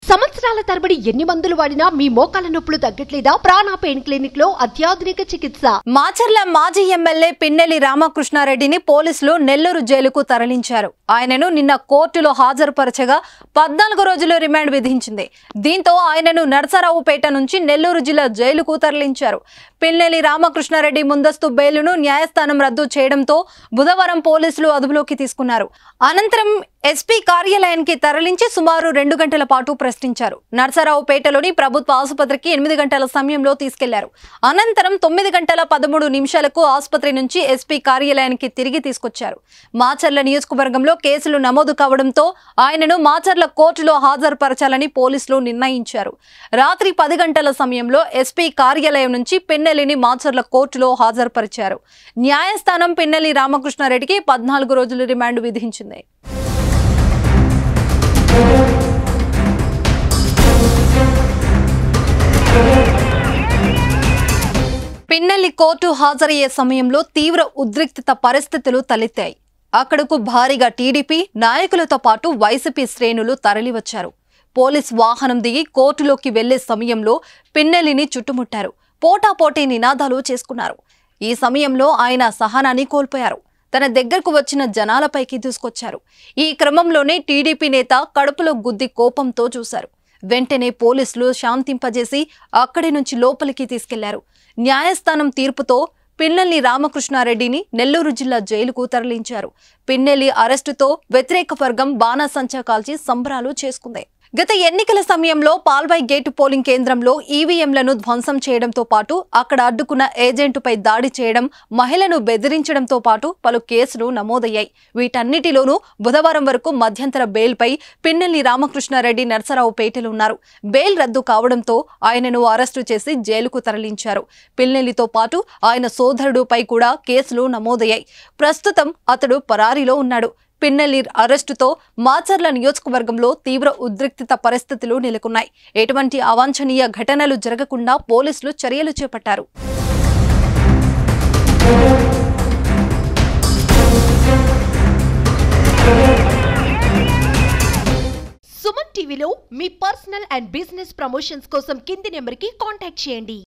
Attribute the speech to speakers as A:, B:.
A: సంవత్సరాల తరబడి ఎన్ని మందులు వాడినా మీ మోకాల నొప్పులు తగ్గట్లేదా? ప్రాణ పెయిన్ క్లినిక్ లో అత్యాధునిక చికిత్స.
B: మాచర్ల మాజీ ఎమ్మెల్యే పిన్నెల్లి రామకృష్ణారెడ్డిని పోలీసులు నెల్లూరు జైలుకు తరలించారు. ఆయనను నిన్న కోర్టులో హాజరుపరచగా 14 రోజులు రిమాండ్ విధించింది. దీంతో ఆయనను నరసరావుపేట నుంచి నెల్లూరు జిల్లా జైలుకు తరలించారు. పిన్నెల్లి రామకృష్ణారెడ్డి ముందస్తు బెయిలును న్యాయస్థానం రద్దు చేయడంతో బుధవారం పోలీసులు అదుపులోకి తీసుకున్నారు. అనంతరం ఎస్పీ కార్యాలయానికి తరలించి సుమారు 2 గంటల పాటు ప్రశ్నించారు. నరసరావుపేటలోని ప్రభుత్వ ఆసుపత్రికి 8 గంటల సమయంలో తీసుకెళ్లారు. అనంతరం 9 గంటల 13 నిమిషాలకు ఆసుపత్రి నుంచి ఎస్పీ కార్యాలయానికి తిరిగి తీసుకొచ్చారు. మాచర్ల నియోజకవర్గంలో కేసులు నమోదు కావడంతో ఆయనను మాచర్ల కోర్టులో హాజరుపరచాలని పోలీసులు నిర్ణయించారు. రాత్రి 10 గంటల సమయంలో ఎస్పీ కార్యాలయం నుంచి పిన్నెల్లిని మాచర్ల కోర్టులో హాజరుపరిచారు. న్యాయస్థానం పిన్నెల్లి రామకృష్ణారెడ్డికి 14 రోజులు రిమాండ్ విధించింది. పిన్నెల్లి కోర్టు హాజరయ్యే సమయంలో తీవ్ర ఉద్రిక్తత పరిస్థితులు తలెత్తాయి. అక్కడకు భారీగా టీడీపీ నాయకులతో పాటు వైసీపీ శ్రేణులు తరలివచ్చారు. పోలీస్ వాహనం దిగి కోర్టులోకి వెళ్లే సమయంలో పిన్నెల్లిని చుట్టుముట్టారు. పోటాపోటీ నినాదాలు చేసుకున్నారు. ఈ సమయంలో ఆయన సహనాన్ని కోల్పోయారు. తన దగ్గరకు వచ్చిన జనాలపైకి దూసుకొచ్చారు. ఈ క్రమంలోనే టీడీపీ నేత కడుపులో గుద్ది కోపంతో చూశారు. వెంటనే పోలీసులు శాంతింపజేసి అక్కడి నుంచి లోపలికి తీసుకెళ్లారు. న్యాయస్థానం తీర్పుతో పిన్నెల్లి రామకృష్ణారెడ్డిని నెల్లూరు జిల్లా జైలుకు తరలించారు. పిన్నెల్లి అరెస్టుతో వ్యతిరేక వర్గం బాణాసంచా కాల్చి సంబరాలు చేసుకుంది. గత ఎన్నికల సమయంలో పాల్వాయి గేటు పోలింగ్ కేంద్రంలో ఈవీఎంలను ధ్వంసం చేయడంతో పాటు అక్కడ అడ్డుకున్న ఏజెంటుపై దాడి చేయడం, మహిళను బెదిరించడంతో పాటు పలు కేసులు నమోదయ్యాయి. వీటన్నిటిలోనూ బుధవారం వరకు మధ్యంతర బెయిల్పై పిన్నెల్లి రామకృష్ణారెడ్డి నరసరావుపేటలో ఉన్నారు. బెయిల్ రద్దు కావడంతో ఆయనను అరెస్టు చేసి జైలుకు తరలించారు. పిన్నెల్లితో పాటు ఆయన సోదరుడుపై కూడా కేసులు నమోదయ్యాయి. ప్రస్తుతం అతడు పరారీలో ఉన్నాడు. పిన్నెల్లి అరెస్టుతో మాచర్ల నియోజకవర్గంలో తీవ్ర ఉద్రిక్తత పరిస్థితులు నెలకొన్నాయి. ఎటువంటి అవాంఛనీయ ఘటనలు జరగకుండా పోలీసులు చర్యలు చేపట్టారు.
A: సుమన్ టీవీలో మీ పర్సనల్ అండ్ బిజినెస్ ప్రమోషన్స్ కోసం కింది నెంబర్కి కాంటాక్ట్ చేయండి.